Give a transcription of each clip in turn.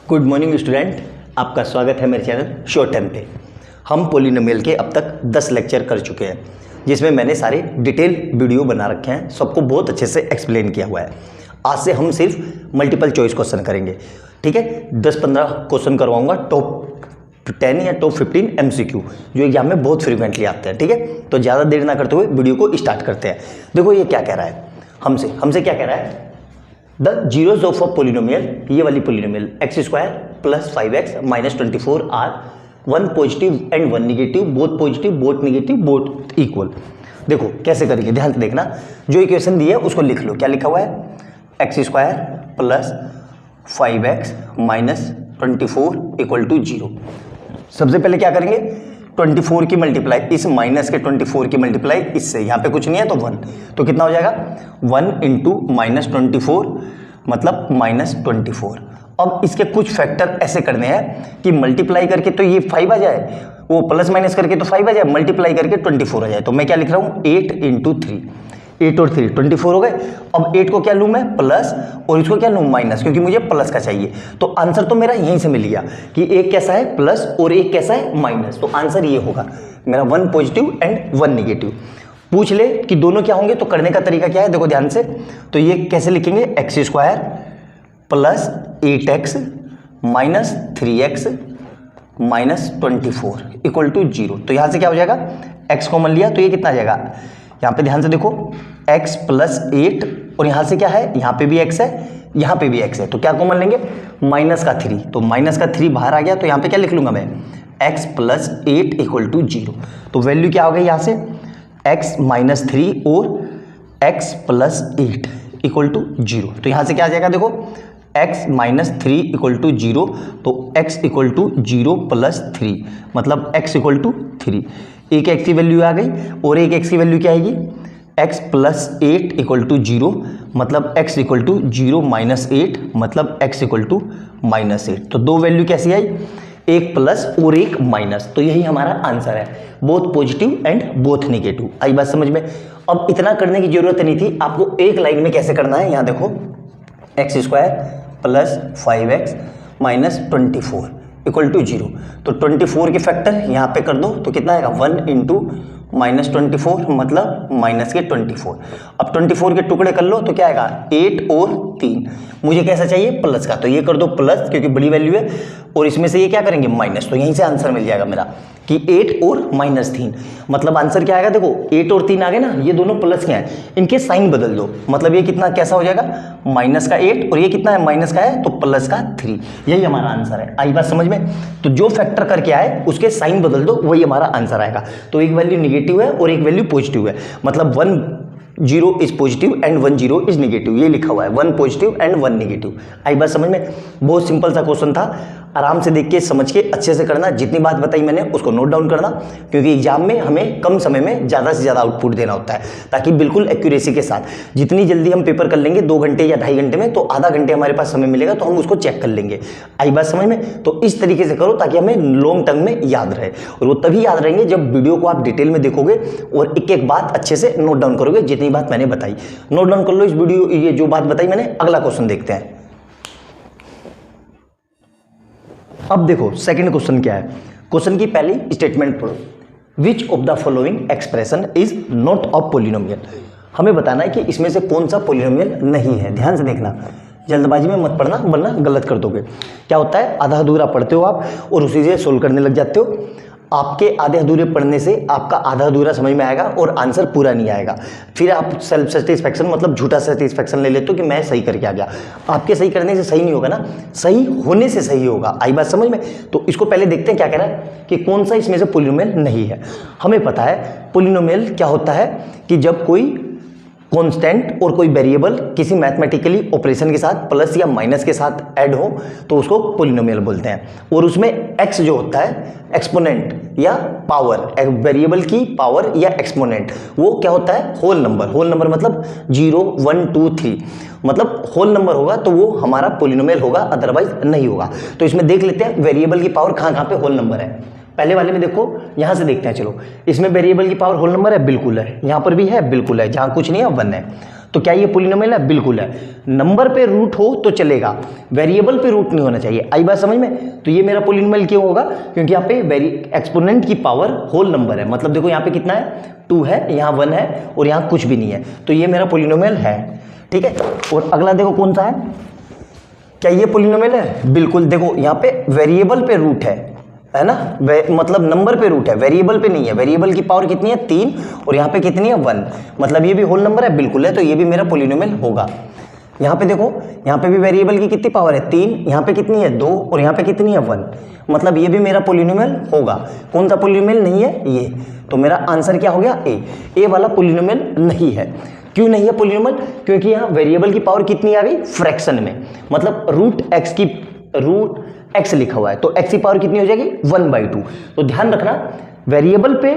Good morning student, आपका स्वागत है मेरे चैनल शॉर्ट टर्म पे। हम पॉलिनोमियल के अब तक 10 लेक्चर कर चुके हैं, जिसमें मैंने सारे डिटेल वीडियो बना रखे हैं, सबको बहुत अच्छे से एक्सप्लेन किया हुआ है। आज से हम सिर्फ मल्टीपल चॉइस क्वेश्चन करेंगे, ठीक है। 10-15 क्वेश्चन करवाऊंगा, टॉप 10 या टॉप 15 MCQ जो एग्जाम में बहुत फ्रीक्वेंटली आते हैं, ठीक है। तो ज़्यादा देर ना करते हुए वीडियो को स्टार्ट करते हैं। देखो ये क्या कह रहा है, हमसे क्या कह रहा है, the zeros of a polynomial, ये वाली polynomial x² + 5x - 24 are 1 positive and 1 negative, both positive both negative both equal. देखो कैसे करेंगे, ध्यान से देखना। जो इक्वेशन दी है उसको लिख लो। क्या लिखा हुआ है, x² + 5x - 24 = 0। सबसे पहले क्या करेंगे, 24 की मल्टीप्लाई इस माइनस के 24 की मल्टीप्लाई इससे, यहाँ पे कुछ नहीं है तो 1, तो कितना हो जाएगा 1 × -24 मतलब -24। अब इसके कुछ फैक्टर ऐसे करने हैं कि मल्टीप्लाई करके तो ये 5 आ जाए, वो प्लस माइनस करके तो 5 आ जाए, मल्टीप्लाई करके 24 आ जाए। तो मैं क्या लिख रहा हूँ, 8 × 3, 8 और 3 24 हो गए। अब 8 को क्या लूँ मैं, प्लस, और इसको क्या लूँ, माइनस, क्योंकि मुझे प्लस का चाहिए। तो आंसर तो मेरा यहीं से मिल गया कि एक कैसा है प्लस और एक कैसा है माइनस। तो आंसर ये होगा मेरा 1 पॉजिटिव एंड 1 निगेटिव। पूछ ले कि दोनों क्या होंगे, तो करने का तरीका क्या है, देखो ध्यान से। तो ये कैसे लिखेंगे, x² + 8x - 3x - 24 = 0। तो यहाँ से क्या हो जाएगा, x कॉमन लिया तो ये कितना आ जाएगा, यहाँ पे ध्यान से देखो, x + 8 और यहाँ से क्या है, यहाँ पे भी x है, यहाँ पे भी x है, तो क्या कॉमन लेंगे, -3। तो -3 बाहर आ गया, तो यहाँ पे क्या लिख लूंगा मैं, x + 8 = 0। तो वैल्यू क्या हो गई यहाँ से, x - 3 और x + 8 = 0। तो यहाँ से क्या आ जाएगा, देखो x - 3 = 0, तो x = 0 + 3 मतलब x = 3। एक x की वैल्यू आ गई और एक x की वैल्यू क्या आएगी, x + 8 = 0 मतलब x = 0 - 8 मतलब x = -8। तो दो वैल्यू कैसी आई, एक प्लस और एक माइनस। तो यही हमारा आंसर है, both positive and both negative. आई बात समझ में। अब इतना करने की जरूरत नहीं थी, आपको एक लाइन में कैसे करना है, यहाँ देखो, x² + 5x - 24 = 0। तो 24 के फैक्टर यहाँ पे कर दो तो कितना आएगा, 1 × -24 मतलब -24। अब 24 के टुकड़े कर लो तो क्या आएगा, 8 और 3। मुझे कैसा चाहिए, प्लस का, तो ये कर दो प्लस क्योंकि बड़ी वैल्यू है, और इसमें से ये क्या करेंगे, माइनस। तो यहीं से आंसर मिल जाएगा मेरा कि 8 और -3 मतलब आंसर क्या आएगा, देखो 8 और 3 आ गए ना, ये दोनों प्लस के हैं, इनके साइन बदल दो, मतलब ये कितना कैसा हो जाएगा, -8 और ये कितना है, माइनस का है तो +3। यही हमारा आंसर है। आई बात समझ में। तो जो फैक्टर करके आए उसके साइन बदल दो, वही हमारा आंसर आएगा। तो एक वैल्यू निगेटिव है और एक वैल्यू पॉजिटिव है, मतलब 1 0 is positive and 1 0 is negative, ये लिखा हुआ है, 1 पॉजिटिव एंड 1 निगेटिव। आई बात समझ में। बहुत सिंपल सा क्वेश्चन था, आराम से देख के समझ के अच्छे से करना। जितनी बात बताई मैंने उसको नोट डाउन करना, क्योंकि एग्जाम में हमें कम समय में ज़्यादा से ज़्यादा आउटपुट देना होता है, ताकि बिल्कुल एक्यूरेसी के साथ। जितनी जल्दी हम पेपर कर लेंगे 2 घंटे या 2.5 घंटे में, तो आधा घंटे हमारे पास समय मिलेगा, तो हम उसको चेक कर लेंगे। आई बात समझ में। तो इस तरीके से करो ताकि हमें लॉन्ग टर्म में याद रहे, और वो तभी याद रहेंगे जब वीडियो को आप डिटेल में देखोगे और एक एक बात अच्छे से नोट डाउन करोगे, जितनी बात मैंने बताई। नोट डाउन कर लो इस वीडियो, ये जो बात बताई मैंने। अगला क्वेश्चन देखते हैं। अब देखो सेकंड क्वेश्चन क्या है। क्वेश्चन की पहली स्टेटमेंट पढ़ो, which of the following expression is not a polynomial. हमें बताना है कि इसमें से कौन सा पोलिनोमियल नहीं है। ध्यान से देखना, जल्दबाजी में मत पढ़ना वरना गलत कर दोगे। क्या होता है, आधा अधूरा पढ़ते हो आप और उसी से सोल्व करने लग जाते हो। आपके आधे अधूरे पढ़ने से आपका आधा अधूरा समझ में आएगा और आंसर पूरा नहीं आएगा। फिर आप सेल्फ सेटिस्फैक्शन मतलब झूठा सेटिस्फैक्शन ले लेते हो कि मैं सही करके आ गया। आपके सही करने से सही नहीं होगा ना, सही होने से सही होगा। आई बात समझ में। तो इसको पहले देखते हैं क्या कह रहा है कि कौन सा इसमें से पोलिनोमियल नहीं है। हमें पता है पोलिनोमियल क्या होता है कि जब कोई कांस्टेंट और कोई वेरिएबल किसी मैथमेटिकली ऑपरेशन के साथ प्लस या माइनस के साथ ऐड हो तो उसको पोलिनोमियल बोलते हैं। और उसमें x जो होता है एक्सपोनेंट या पावर, वेरिएबल की पावर या एक्सपोनेंट, वो क्या होता है, होल नंबर। होल नंबर मतलब 0 1 2 3 मतलब होल नंबर होगा तो वो हमारा पोलिनोमियल होगा, अदरवाइज नहीं होगा। तो इसमें देख लेते हैं वेरिएबल की पावर कहाँ कहाँ पे होल नंबर है। पहले वाले में देखो, यहां से देखते हैं। चलो, इसमें वेरिएबल की पावर होल नंबर है, बिल्कुल है। यहां पर भी है, बिल्कुल है। जहां कुछ नहीं है 1 है। तो क्या ये पॉलिनोमियल है? बिल्कुल है। नंबर पे रूट हो तो चलेगा, वेरिएबल पे रूट नहीं होना चाहिए। आई बात समझ में? तो ये मेरा पॉलिनोमियल क्यों होगा? क्योंकि यहाँ पे एक्सपोनेंट की पावर होल नंबर है, मतलब देखो यहाँ पे कितना है, 2 है, यहाँ 1 है और यहाँ कुछ भी नहीं है, तो ये मेरा पॉलिनोमियल है। ठीक है, और अगला देखो कौन सा है, क्या ये पॉलिनोमियल है? बिल्कुल। देखो यहाँ पे वेरिएबल पे रूट है ना, मतलब नंबर पे रूट है, वेरिएबल पे नहीं है। वेरिएबल की पावर कितनी है? 3, और यहाँ पे कितनी है? 1, मतलब ये भी होल नंबर है। बिल्कुल है, तो ये भी मेरा पॉलिनोमियल होगा। यहाँ पे देखो, यहाँ पे भी वेरिएबल की कितनी पावर है? 3, यहाँ पे कितनी है? 2, और यहाँ पे कितनी है? 1, मतलब ये भी मेरा पॉलिनोमियल होगा। कौन सा पॉलिनोमियल नहीं है? ये। तो मेरा आंसर क्या हो गया? ए वाला पॉलिनोमियल नहीं है। क्यों नहीं है पॉलिनोमियल? क्योंकि यहाँ वेरिएबल की पावर कितनी आ गई? फ्रैक्शन में, मतलब रूट एक्स लिखा हुआ है, तो एक्स की पावर कितनी हो जाएगी? 1/2। तो ध्यान रखना, वेरिएबल पे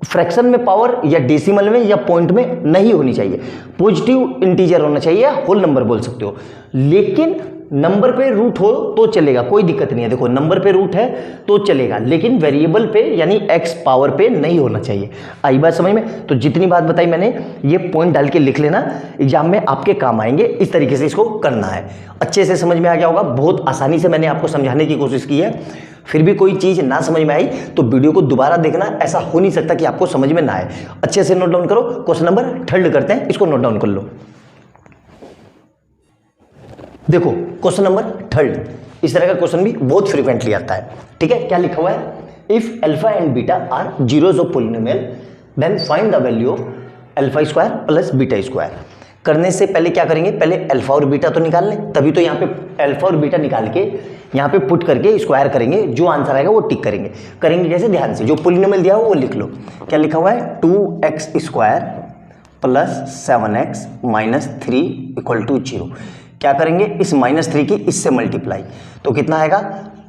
फ्रैक्शन में पावर या डेसिमल में या पॉइंट में नहीं होनी चाहिए, पॉजिटिव इंटीजर होना चाहिए या होल नंबर बोल सकते हो। लेकिन नंबर पे रूट हो तो चलेगा, कोई दिक्कत नहीं है। देखो नंबर पे रूट है तो चलेगा, लेकिन वेरिएबल पे यानी एक्स पावर पे नहीं होना चाहिए। आई बात समझ में? तो जितनी बात बताई मैंने, ये पॉइंट डाल के लिख लेना, एग्जाम में आपके काम आएंगे। इस तरीके से इसको करना है। अच्छे से समझ में आ गया होगा, बहुत आसानी से मैंने आपको समझाने की कोशिश की है। फिर भी कोई चीज़ ना समझ में आई तो वीडियो को दोबारा देखना, ऐसा हो नहीं सकता कि आपको समझ में ना आए। अच्छे से नोट डाउन करो। क्वेश्चन नंबर 3 करते हैं, इसको नोट डाउन कर लो। देखो क्वेश्चन नंबर 3, इस तरह का क्वेश्चन भी बहुत फ्रीक्वेंटली आता है। ठीक है, क्या लिखा हुआ है? If alpha and beta are zeros of polynomial then find the value of alpha square plus beta square. करने से पहले क्या करेंगे? पहले अल्फा और बीटा तो निकाल लें, तभी तो यहाँ पे अल्फा और बीटा निकाल के यहाँ पे पुट करके स्क्वायर करेंगे, जो आंसर आएगा वो टिक करेंगे। कैसे? ध्यान से, जो पॉलिनोमियल दिया हो वो लिख लो। क्या लिखा हुआ है? 2x square plus 7x minus 3 equal to 0। क्या करेंगे? इस -3 की इससे मल्टीप्लाई, तो कितना आएगा?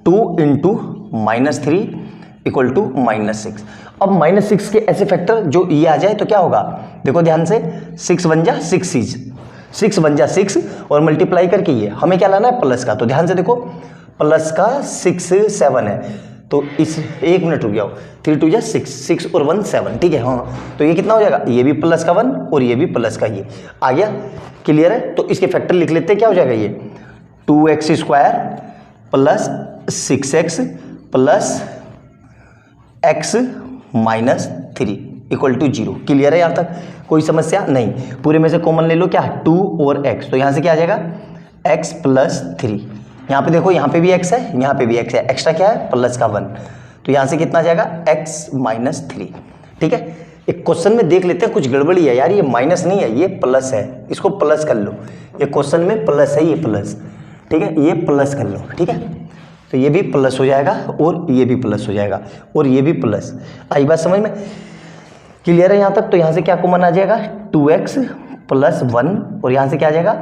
2 इंटू -3 इक्वल टू -6। अब -6 के ऐसे फैक्टर जो ये आ जाए तो क्या होगा? देखो ध्यान से, 6 1 जा 6 1 जा 6 और मल्टीप्लाई करके ये हमें क्या लाना है? प्लस का। तो ध्यान से देखो, प्लस का 6 7 है, तो इस 1 मिनट रुक जाओ, 3 2 जा 6 और 1 7। ठीक है, हाँ, तो ये कितना हो जाएगा? ये भी प्लस का 1 और ये भी प्लस का, ये आ गया। क्लियर है? तो इसके फैक्टर लिख लेते हैं। क्या हो जाएगा? ये 2x square plus 6x plus x minus 3 equal to 0। Clear है? यहाँ तक कोई समस्या नहीं? पूरे में से कॉमन ले लो, क्या? 2 और x, तो यहाँ से क्या आ जाएगा? x plus 3। यहाँ पे देखो, यहाँ पे भी x है, यहाँ पे भी x है, एक्स्ट्रा क्या है? प्लस का 1, तो यहाँ से कितना आ जाएगा? x minus 3। ठीक है, एक क्वेश्चन में देख लेते हैं, कुछ गड़बड़ी है यार, ये माइनस नहीं है, ये प्लस है, इसको प्लस कर लो। ये क्वेश्चन में प्लस है, ये प्लस। ठीक है, ये प्लस कर लो। ठीक है, तो ये भी प्लस हो जाएगा और ये भी प्लस हो जाएगा और ये भी प्लस। आई बात समझ में? क्लियर है यहाँ तक? तो यहाँ से क्या कॉमन आ जाएगा? 2x प्लस 1 और यहाँ से क्या आ जाएगा?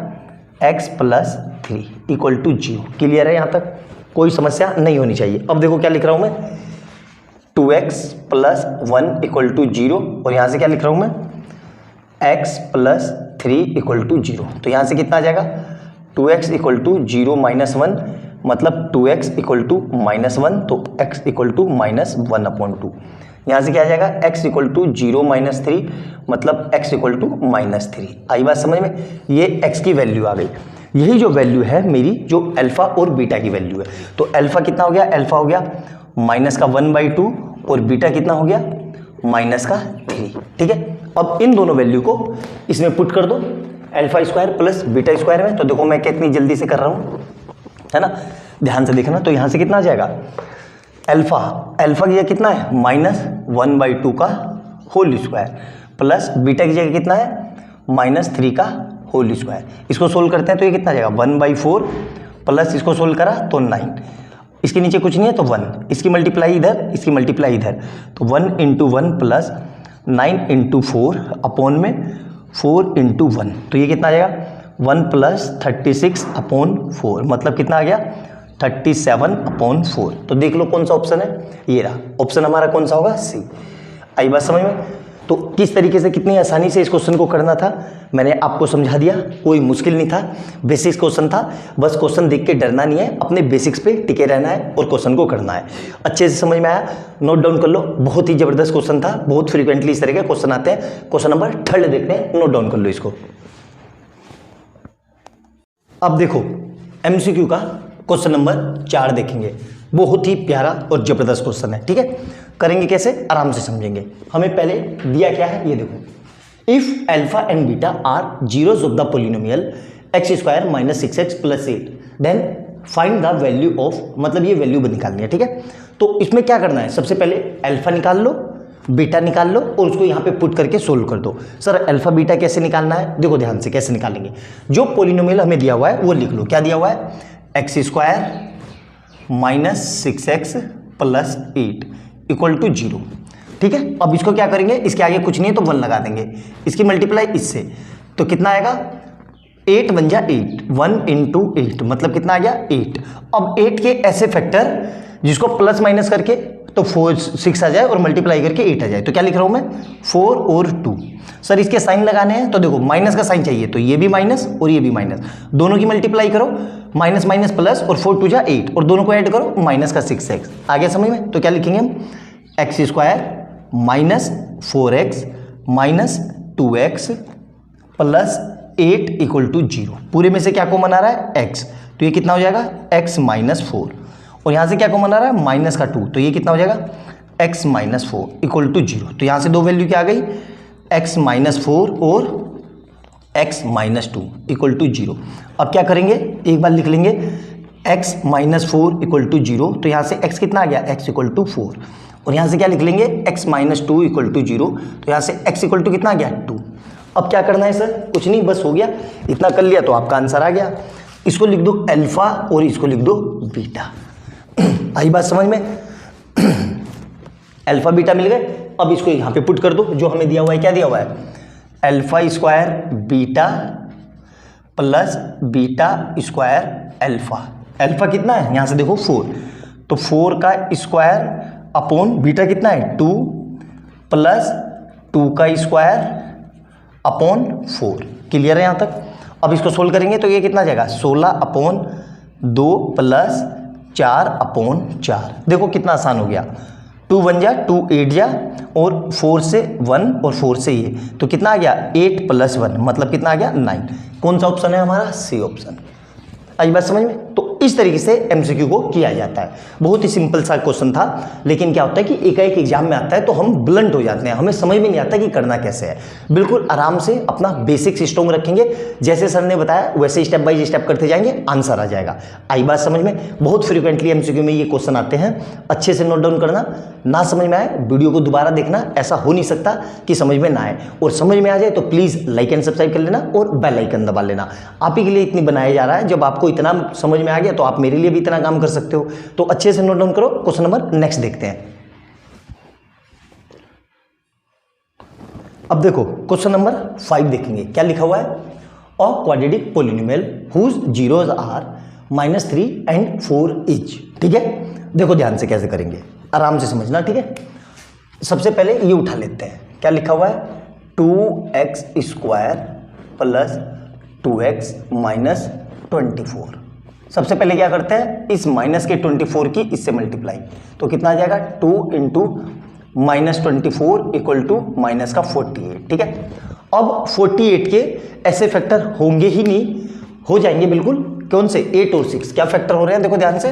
x plus 3 equal to 0। Clear है यहाँ तक? कोई समस्या नहीं होनी चाहिए। अब देखो क्या लिख रहा हूँ मैं, 2x प्लस 1 इक्वल टू 0 और यहाँ से क्या लिख रहा हूँ मैं? x plus 3 equal to 0। तो यहाँ से कितना आ जाएगा? 2x इक्वल टू 0 माइनस 1, मतलब 2x इक्वल टू -1, तो x इक्वल टू -1/2। यहाँ से क्या आ जाएगा? x इक्वल टू 0 माइनस 3, मतलब x इक्वल टू -3। आई बात समझ में? ये x की वैल्यू आ गई। यही जो वैल्यू है मेरी, जो अल्फा और बीटा की वैल्यू है। तो अल्फा कितना हो गया? अल्फा हो गया माइनस का 1/2 और बीटा कितना हो गया? माइनस का 3। ठीक है, अब इन दोनों वैल्यू को इसमें पुट कर दो, alpha square plus beta square में। तो देखो मैं कितनी जल्दी से कर रहा हूँ, है ना? ध्यान से देखना। तो यहाँ से कितना आ जाएगा? अल्फा की जगह कितना है? -1/2 का होल स्क्वायर प्लस बीटा की जगह कितना है? -3 का होल स्क्वायर। इसको सोल्व करते हैं तो ये कितना आ जाएगा? 1/4 प्लस इसको सोल्व करा तो 9, इसके नीचे कुछ नहीं है तो 1, इसकी मल्टीप्लाई इधर, इसकी मल्टीप्लाई इधर, तो 1 इंटू 1 प्लस 9 इंटू 4 अपॉन में 4 इंटू 1, तो ये कितना आ जाएगा? 1 प्लस 36 अपॉन 4, मतलब कितना आ गया? 37/4। तो देख लो कौन सा ऑप्शन है, ये रहा ऑप्शन हमारा। कौन सा होगा? सी। आई बात समझ में? तो किस तरीके से, कितनी आसानी से इस क्वेश्चन को करना था मैंने आपको समझा दिया। कोई मुश्किल नहीं था, बेसिक्स क्वेश्चन था। बस क्वेश्चन देख के डरना नहीं है, अपने बेसिक्स पे टिके रहना है और क्वेश्चन को करना है। अच्छे से समझ में आया? नोट डाउन कर लो। बहुत ही जबरदस्त क्वेश्चन था, बहुत फ्रीक्वेंटली इस तरह के क्वेश्चन आते हैं। क्वेश्चन नंबर 3 देखते हैं, नोट डाउन कर लो इसको। अब देखो एमसीक्यू का क्वेश्चन नंबर 4 देखेंगे, बहुत ही प्यारा और जबरदस्त क्वेश्चन है। ठीक है, करेंगे कैसे, आराम से समझेंगे। हमें पहले दिया क्या है ये देखो, if alpha and beta are zeros of the polynomial x square minus 6x plus 8 then find the value of, मतलब ये वैल्यू निकालनी है। ठीक है, तो इसमें क्या करना है, सबसे पहले अल्फा निकाल लो, बीटा निकाल लो और उसको यहाँ पे पुट करके सोल्व कर दो। सर अल्फा बीटा कैसे निकालना है, देखो ध्यान से कैसे निकालेंगे। जो पोलिनोमियल हमें दिया हुआ है वो लिख लो, क्या दिया हुआ है, x square minus 6x plus 8 equal to 0। ठीक है, अब इसको क्या करेंगे, इसके आगे कुछ नहीं है तो 1 लगा देंगे, इसकी मल्टीप्लाई इससे, तो कितना आएगा 8 बन जा 8, 1 इंटू 8 मतलब कितना आ गया 8। अब 8 के ऐसे फैक्टर जिसको प्लस माइनस करके तो 4 6 आ जाए और मल्टीप्लाई करके 8 आ जाए, तो क्या लिख रहा हूं मैं 4 और 2। सर इसके साइन लगाने हैं तो देखो माइनस का साइन चाहिए, तो ये भी माइनस और ये भी माइनस, दोनों की मल्टीप्लाई करो, माइनस माइनस प्लस और 4 2 जा 8 और दोनों को ऐड करो माइनस का 6x आ गया समझ में। तो क्या लिखेंगे हम, x square minus 4x minus 2x plus 8 equal to 0। पूरे में से क्या कॉमन आ रहा है x, तो ये कितना हो जाएगा x माइनस 4, और यहाँ से क्या कॉमन आ रहा है माइनस का 2, तो ये कितना हो जाएगा x माइनस 4 इक्वल टू 0। तो यहाँ से दो वैल्यू क्या आ गई, x माइनस 4 और x माइनस 2 इक्वल टू 0। अब क्या करेंगे, एक बार लिख लेंगे x माइनस 4 इक्वल टू 0, तो यहाँ से x कितना आ गया, x इक्वल टू 4, और यहाँ से क्या लिख लेंगे x माइनस 2 इक्वल टू 0, तो यहाँ से x इक्वल टू कितना आ गया 2। अब क्या करना है सर, कुछ नहीं, बस हो गया, इतना कर लिया तो आपका आंसर आ गया। इसको लिख दो अल्फा और इसको लिख दो बीटा। आई बात समझ में, अल्फा बीटा मिल गए। अब इसको यहाँ पे पुट कर दो, जो हमें दिया हुआ है, क्या दिया हुआ है, alpha square beta plus beta square alpha. Alpha कितना है, यहाँ से देखो 4, तो 4 का स्क्वायर अपॉन बीटा कितना है 2 प्लस 2 का स्क्वायर अपॉन 4। क्लियर है यहाँ तक। अब इसको सोल्व करेंगे तो ये कितना आ जाएगा 16 अपॉन 2 प्लस 4 अपॉन 4। देखो कितना आसान हो गया, 2 1 जा 2 8 जा और 4 से 1 और 4 से ये, तो कितना आ गया 8 प्लस 1 मतलब कितना आ गया 9। कौन सा ऑप्शन है हमारा, सी ऑप्शन। आई बात समझ में। तो इस तरीके से एमसीक्यू को किया जाता है। बहुत ही सिंपल सा क्वेश्चन था, लेकिन क्या होता है कि एकाएक एग्जाम में आता है तो हम ब्लंट हो जाते हैं, हमें समझ में नहीं आता कि करना कैसे है। बिल्कुल आराम से अपना बेसिक्स स्ट्रॉन्ग रखेंगे, जैसे सर ने बताया वैसे स्टेप बाय स्टेप करते जाएंगे, आंसर आ जाएगा। आई बात समझ में। बहुत फ्रिक्वेंटली एमसीक्यू में ये क्वेश्चन आते हैं, अच्छे से नोट डाउन करना। ना समझ में आए वीडियो को दोबारा देखना, ऐसा हो नहीं सकता कि समझ में ना आए, और समझ में आ जाए तो प्लीज़ लाइक एंड सब्सक्राइब कर लेना और बेल आइकन दबा लेना। आप ही के लिए इतनी बनाया जा रहा है, जब आपको इतना समझ में आ गया तो आप मेरे लिए भी इतना काम कर सकते हो। तो अच्छे से नोट डाउन करो। क्वेश्चन नंबर नेक्स्ट देखते हैं। अब देखो क्वेश्चन नंबर 5 देखेंगे, क्या लिखा हुआ है, a quadratic polynomial whose zeros are -3 and 4 each. ठीक है, देखो ध्यान से कैसे करेंगे, आराम से समझना। ठीक है, सबसे पहले ये उठा लेते हैं, क्या लिखा हुआ है 2x square plus 2x minus 24। सबसे पहले क्या करते हैं, इस माइनस के 24 की इससे मल्टीप्लाई, तो कितना आ जाएगा 2 into minus 24 equal to minus का 48। ठीक है, अब 48 के ऐसे फैक्टर होंगे ही नहीं, हो जाएंगे बिल्कुल। कौन से, 8 और 6। क्या फैक्टर हो रहे हैं, देखो ध्यान से,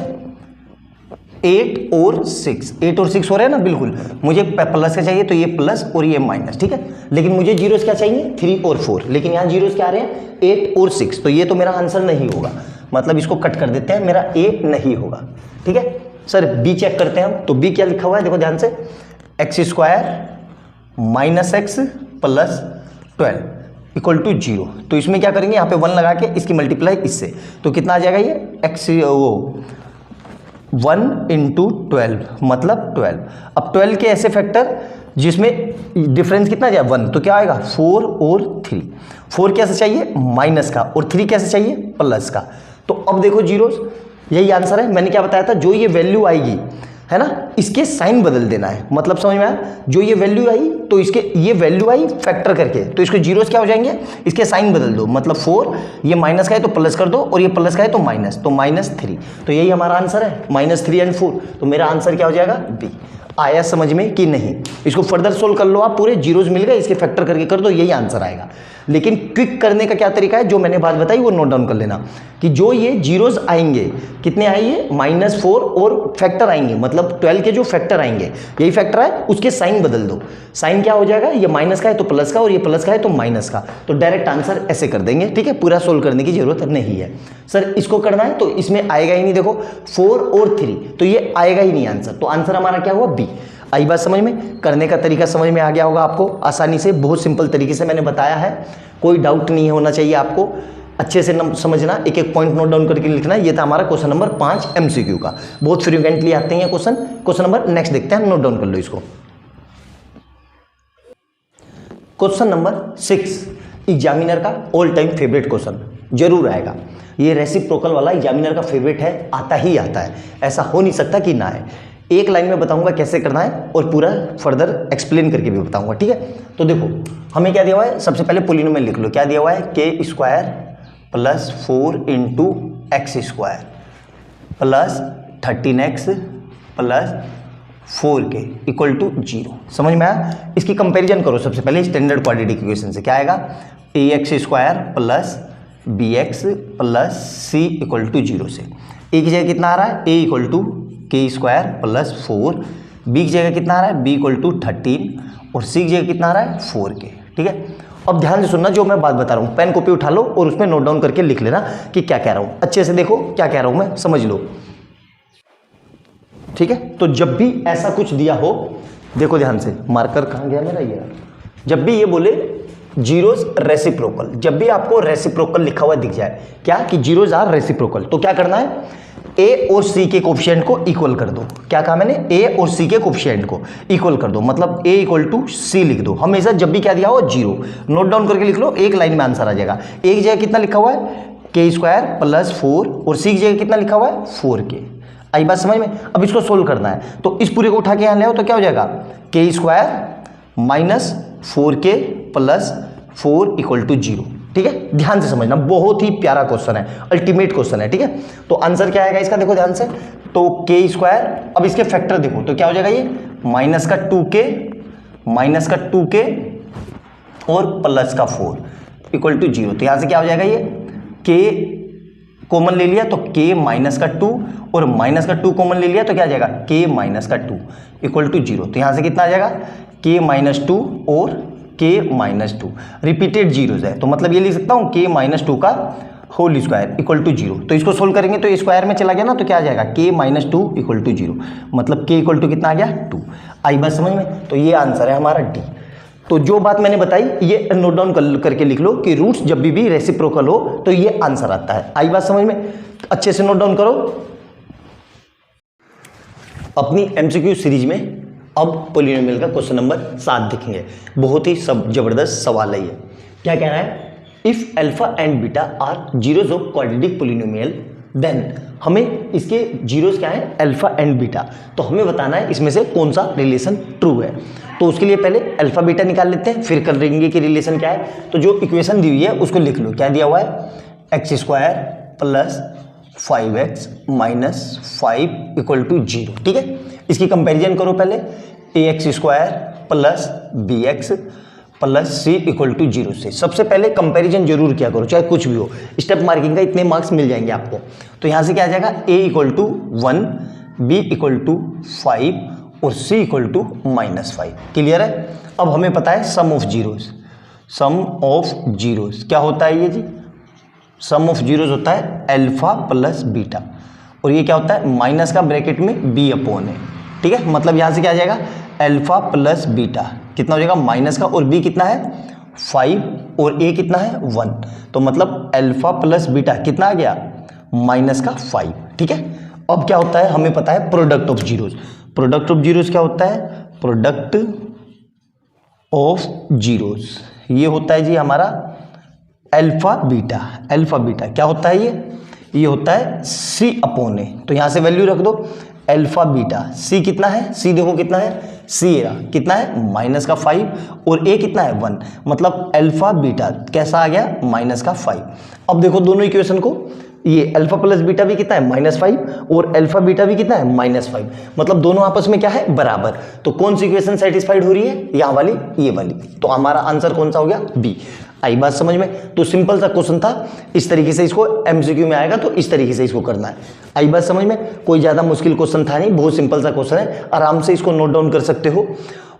8 और 6, 8 और 6 हो रहे हैं ना, बिल्कुल। मुझे प्लस का चाहिए तो ये प्लस और ये माइनस। ठीक है, लेकिन मुझे जीरोस क्या चाहिए 3 और 4, लेकिन यहाँ जीरोस क्या आ रहे हैं 8 और 6, तो ये तो मेरा आंसर नहीं होगा, मतलब इसको कट कर देते हैं, मेरा ए नहीं होगा। ठीक है सर, बी चेक करते हैं हम, तो बी क्या लिखा हुआ है, देखो ध्यान से, x square minus x plus 12 equal to 0। तो इसमें क्या करेंगे, यहाँ पे 1 लगा के इसकी मल्टीप्लाई इससे, तो कितना आ जाएगा ये एक्स, वो 1 इंटू 12 मतलब 12। अब 12 के ऐसे फैक्टर जिसमें डिफरेंस कितना जाए 1, तो क्या आएगा 4 और 3। 4 कैसे चाहिए माइनस का, और 3 कैसे चाहिए प्लस का। तो अब देखो जीरोस, यही आंसर है। मैंने क्या बताया था, जो ये वैल्यू आएगी है ना, इसके साइन बदल देना है, मतलब समझ में आया। जो ये वैल्यू आई तो इसके, ये वैल्यू आई फैक्टर करके, तो इसको जीरोस क्या हो जाएंगे, इसके साइन बदल दो, मतलब 4 ये माइनस का है तो प्लस कर दो, और ये प्लस का है तो माइनस, तो -3। तो यही हमारा आंसर है, -3 एंड 4। तो मेरा आंसर क्या हो जाएगा बी। आया समझ में कि नहीं, इसको फर्दर सोल्व कर लो आप, पूरे जीरोस मिल गए, इसके फैक्टर करके कर दो, यही आंसर आएगा। लेकिन क्विक करने का क्या तरीका है, जो मैंने बात बताई वो नोट डाउन कर लेना कि जो ये जीरोज आएंगे, कितने आएंगे, -4 और फैक्टर आएंगे, मतलब 12 के जो फैक्टर आएंगे, यही फैक्टर है, उसके साइन बदल दो। साइन क्या हो जाएगा, ये माइनस का है तो प्लस का, और ये प्लस का है तो माइनस का, तो डायरेक्ट आंसर ऐसे कर देंगे। ठीक है, पूरा सोल्व करने की जरूरत नहीं है। सर इसको करना है तो इसमें आएगा ही नहीं, देखो 4 और 3, तो ये आएगा ही नहीं आंसर, तो आंसर हमारा क्या हुआ, बी। आई बात समझ में, करने का तरीका समझ में आ गया होगा आपको आसानी से, बहुत सिंपल तरीके से मैंने बताया है, कोई डाउट नहीं होना चाहिए आपको, अच्छे से समझना, एक एक पॉइंट नोट डाउन करके लिखना। ये था हमारा क्वेश्चन नंबर 5 MCQ का, बहुत फ्रीक्वेंटली आते हैं क्वेश्चन। क्वेश्चन नंबर नेक्स्ट देखते हैं, नोट डाउन कर लो इसको। क्वेश्चन नंबर 6 एग्जामिनर का ऑल टाइम फेवरेट क्वेश्चन जरूर आएगा, ये रेसिप्रोकल वाला एग्जामिनर का फेवरेट है, आता ही आता है, ऐसा हो नहीं सकता कि ना है। एक लाइन में बताऊंगा कैसे करना है और पूरा फर्दर एक्सप्लेन करके भी बताऊंगा। ठीक है, तो देखो हमें क्या दिया हुआ है, सबसे पहले पोलिनोमियल लिख लो, क्या दिया हुआ है, k² + 4 × x² plus 13x + 4k = 0। समझ में आया? इसकी कंपैरिजन करो सबसे पहले स्टैंडर्ड क्वाड्रेटिक इक्वेशन से, क्या आएगा, ax² + bx + c = 0 से। a की जगह कितना आ रहा है, a = k² + 4, b की जगह कितना आ रहा है, b = 13, और c की जगह कितना आ रहा है, 4k। ठीक है, अब ध्यान से सुनना जो मैं बात बता रहा हूँ, पेन कॉपी उठा लो और उसमें नोट डाउन करके लिख लेना कि क्या कह रहा हूँ, अच्छे से देखो क्या कह रहा हूँ मैं, समझ लो। ठीक है, तो जब भी ऐसा कुछ दिया हो, देखो ध्यान से, मार्कर कहाँ गया मेरा, ये जब भी ये बोले जीरोज रेसिप्रोकल, जब भी आपको रेसिप्रोकल लिखा हुआ दिख जाए, क्या कि जीरोज आर रेसिप्रोकल, तो क्या करना है, ए और सी के कोफिशिएंट को इक्वल कर दो। क्या कहा मैंने, ए और सी के कोफिशिएंट को इक्वल कर दो, मतलब ए = सी लिख दो। हमेशा जब भी क्या दिया हो, 0 नोट डाउन करके लिख लो, एक लाइन में आंसर आ जाएगा। ए की जगह कितना लिखा हुआ है, k² + 4, और सी की जगह कितना लिखा हुआ है, 4k। आई बात समझ में? अब इसको सोल्व करना है, तो इस पूरे को उठा के यहाँ ले आओ, तो क्या हो जाएगा, k² - 4k + 4 = 0। ठीक है, ध्यान से समझना, बहुत ही प्यारा क्वेश्चन है, अल्टीमेट क्वेश्चन है। ठीक है, तो आंसर क्या आएगा इसका, देखो ध्यान से, तो k², अब इसके फैक्टर देखो तो क्या हो जाएगा, ये -2k और +4 = 0। तो यहां से क्या हो जाएगा, ये k कॉमन ले लिया तो k -2 और -2 कॉमन ले लिया तो क्या आ जाएगा, k -2 = 0। तो यहां से कितना आ जाएगा, k -2 और k -2 रिपीटेड जीरोज है, तो मतलब ये लिख सकता हूँ k -2 का होल स्क्वायर = 0। तो इसको सोल्व करेंगे तो स्क्वायर में चला गया ना, तो क्या आ जाएगा, k -2 = 0, मतलब k = कितना आ गया, 2। आई बात समझ में? तो ये आंसर है हमारा डी। तो जो बात मैंने बताई ये नोट डाउन करके लिख लो कि रूट्स जब भी रेसिप्रोकल हो तो ये आंसर आता है। आई बात समझ में? अच्छे से नोट डाउन करो। अपनी MCQ सीरीज में अब पोलिनोमियल का क्वेश्चन नंबर 7 देखेंगे, बहुत ही जबरदस्त सवाल है ये। क्या कह रहा है, if alpha and beta are zeros of quadratic polynomial then, हमें इसके जीरोज क्या है, अल्फा एंड बीटा, तो हमें बताना है इसमें से कौन सा रिलेशन ट्रू है। तो उसके लिए पहले अल्फा बीटा निकाल लेते हैं, फिर कर लेंगे कि रिलेशन क्या है। तो जो इक्वेशन दी हुई है उसको लिख लो, क्या दिया हुआ है, x² + 5x - 5 = 0। ठीक है, इसकी कंपैरिजन करो पहले, ax² + bx + c = 0 से। सबसे पहले कंपैरिजन जरूर किया करो, चाहे कुछ भी हो, स्टेप मार्किंग का इतने मार्क्स मिल जाएंगे आपको। तो यहां से क्या आ जाएगा, a = 1, b = 5 और c = -5। क्लियर है? अब हमें पता है सम ऑफ जीरोज क्या होता है, ये जी सम ऑफ जीरोज होता है अल्फा + बीटा, और ये क्या होता है, माइनस का ब्रैकेट में b/a। ठीक है, मतलब यहां से क्या आ जाएगा, अल्फा + बीटा कितना हो जाएगा, माइनस का, और b कितना है, 5, और a कितना है, 1। तो मतलब अल्फा + बीटा कितना आ गया, -5। ठीक है, अब क्या होता है, हमें पता है product of zeros. Product of zeros क्या होता है, प्रोडक्ट ऑफ जीरोज ये होता है जी हमारा अल्फा बीटा। अल्फा बीटा क्या होता है, ये होता है c/a। तो यहां से वैल्यू रख दो, अल्फा बीटा, c कितना है, c देखो कितना है, c कितना है, -5, और a कितना है, 1। मतलब अल्फा बीटा कैसा आ गया, -5। अब देखो दोनों इक्वेशन को, ये अल्फा + बीटा भी कितना है, -5, और अल्फा बीटा भी कितना है, -5। मतलब दोनों आपस में क्या है, बराबर। तो कौन सी इक्वेशन सेटिस्फाइड हो रही है, यहाँ वाली, ये वाली। तो हमारा आंसर कौन सा हो गया, बी। आई बात समझ में? तो सिंपल सा क्वेश्चन था, इस तरीके से इसको एमसीक्यू में आएगा तो इस तरीके से इसको करना है। आई बात समझ में? कोई ज़्यादा मुश्किल क्वेश्चन था नहीं, बहुत सिंपल सा क्वेश्चन है, आराम से इसको नोट डाउन कर सकते हो।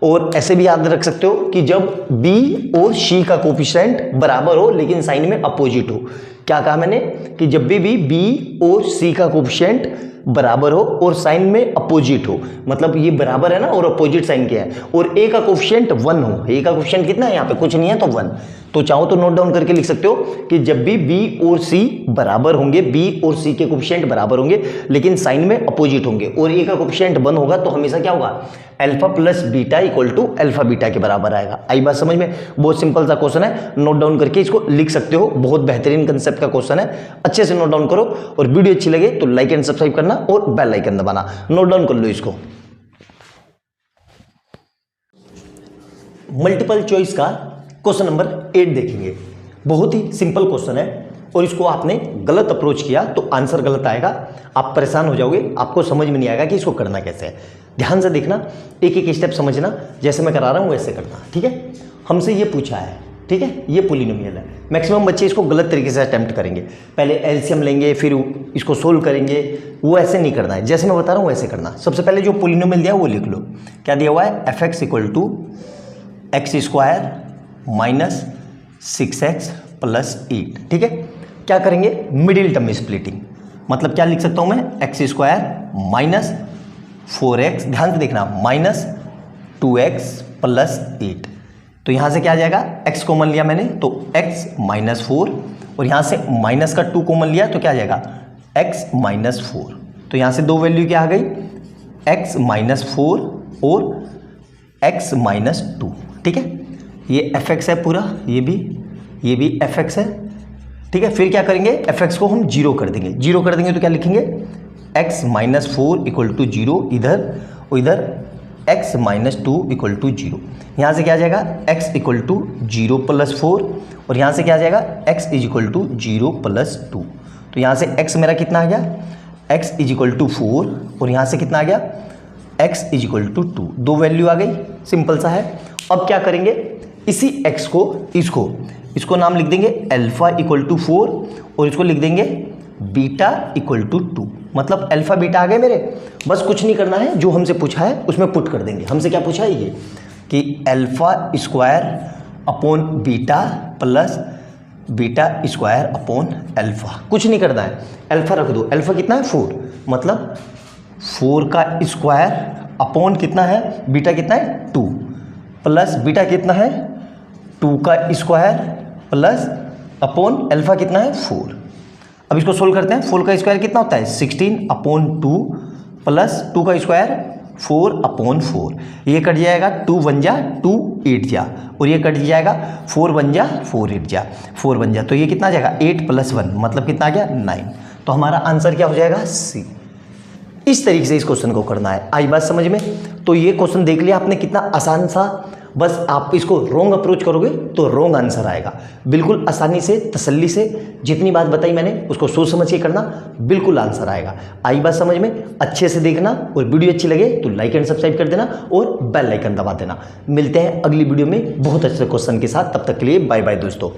और ऐसे भी याद रख सकते हो कि जब बी और सी का कोफिशिएंट बराबर हो लेकिन साइन में अपोजिट हो। क्या कहा मैंने? कि जब भी बी और सी का कोफिशिएंट बराबर हो और साइन में अपोजिट हो, मतलब ये बराबर है ना और अपोजिट साइन क्या है, और ए का कोफिशिएंट 1 हो। ए का कोफिशिएंट कितना है यहाँ पे? कुछ नहीं है तो 1। तो चाहो तो नोट डाउन करके लिख सकते हो कि जब भी बी और सी बराबर होंगे, बी और सी के कोफिशिएंट बराबर होंगे लेकिन साइन में अपोजिट होंगे और ए का कोफिशिएंट 1 होगा, तो हमेशा क्या होगा? Alpha plus beta equal to alpha beta के बराबर आएगा। आई बात समझ में? बहुत सिंपल सा क्वेश्चन है, नोट डाउन करके इसको लिख सकते हो। बहुत बेहतरीन कंसेप्ट का क्वेश्चन है, अच्छे से नोट डाउन करो। और वीडियो अच्छी लगे तो लाइक एंड सब्सक्राइब करना और बेल आइकन दबाना। नोट डाउन कर लो इसको। मल्टीपल चॉइस का क्वेश्चन नंबर 8 देखेंगे। बहुत ही सिंपल क्वेश्चन है और इसको आपने गलत अप्रोच किया तो आंसर गलत आएगा, आप परेशान हो जाओगे, आपको समझ में नहीं आएगा कि इसको करना कैसे है। ध्यान से देखना, एक एक स्टेप समझना, जैसे मैं करा रहा हूँ वैसे करना, ठीक है? हमसे ये पूछा है, ठीक है, ये पॉलिनोमियल है। मैक्सिमम बच्चे इसको गलत तरीके से अटेम्प्ट करेंगे, पहले एलसीएम लेंगे फिर इसको सोल्व करेंगे। वो ऐसे नहीं करना है, जैसे मैं बता रहा हूँ वैसे करना। सबसे पहले जो पॉलिनोमियल दिया वो लिख लो। क्या दिया हुआ है? F x equal to x square minus 6x plus 8, ठीक है? क्या करेंगे? मिडिल टर्म स्प्लिटिंग, मतलब क्या लिख सकता हूं मैं? एक्स स्क्वायर माइनस 4x, ध्यान से देखना, माइनस 2x प्लस 8। तो यहां से क्या आ जाएगा? x कॉमन लिया मैंने तो x माइनस 4, और यहां से माइनस का 2 कॉमन लिया तो क्या आ जाएगा? x minus 4। तो यहां से दो वैल्यू क्या आ गई? x माइनस 4 और x माइनस 2, ठीक है? ये एफ एक्स है पूरा, ये भी एफ एक्स है, ठीक है? फिर क्या करेंगे? एफ एक्स को हम 0 कर देंगे। 0 कर देंगे तो क्या लिखेंगे? x माइनस 4 इक्वल टू 0 इधर, और इधर x माइनस 2 इक्वल टू 0। यहाँ से क्या आ जाएगा? x इक्वल टू 0 प्लस 4, और यहाँ से क्या आ जाएगा? x is equal to 0 plus 2। तो यहाँ से x मेरा कितना आ गया? x इज इक्वल टू 4, और यहाँ से कितना आ गया? x is equal to 2। दो वैल्यू आ गई, सिंपल सा है। अब क्या करेंगे? इसी x को इसको नाम लिख देंगे अल्फा इक्वल टू 4, और इसको लिख देंगे बीटा इक्वल टू 2। मतलब अल्फा बीटा आ गए मेरे। बस कुछ नहीं करना है, जो हमसे पूछा है उसमें पुट कर देंगे। हमसे क्या पूछा है? ये कि alpha square upon beta plus beta square upon alpha. कुछ नहीं करना है, अल्फा रख दो। अल्फा कितना है? 4, मतलब 4 का स्क्वायर अपॉन कितना है? बीटा कितना है? 2, प्लस बीटा कितना है? 2 का स्क्वायर प्लस अपॉन अल्फा कितना है? 4। अब इसको सोल्व करते हैं। 4 का स्क्वायर कितना होता है? 16 अपॉन 2 प्लस 2 का स्क्वायर 4 अपॉन 4। ये कट जाएगा, 2 1 जा 2 8 जा, और ये कट जाएगा 4 1 जा 4 8 जा 4 1 जा। तो ये कितना आ जाएगा? 8 प्लस 1, मतलब कितना आ गया? 9। तो हमारा आंसर क्या हो जाएगा? सी। इस तरीके से इस क्वेश्चन को करना है। आई बात समझ में? तो ये क्वेश्चन देख लिया आपने, कितना आसान सा। बस आप इसको रॉन्ग अप्रोच करोगे तो रॉन्ग आंसर आएगा। बिल्कुल आसानी से, तसल्ली से, जितनी बात बताई मैंने उसको सोच समझ के करना, बिल्कुल आंसर आएगा। आई बात समझ में? अच्छे से देखना, और वीडियो अच्छी लगे तो लाइक एंड सब्सक्राइब कर देना और बेल आइकन दबा देना। मिलते हैं अगली वीडियो में बहुत अच्छे क्वेश्चन के साथ। तब तक के लिए बाय बाय दोस्तों।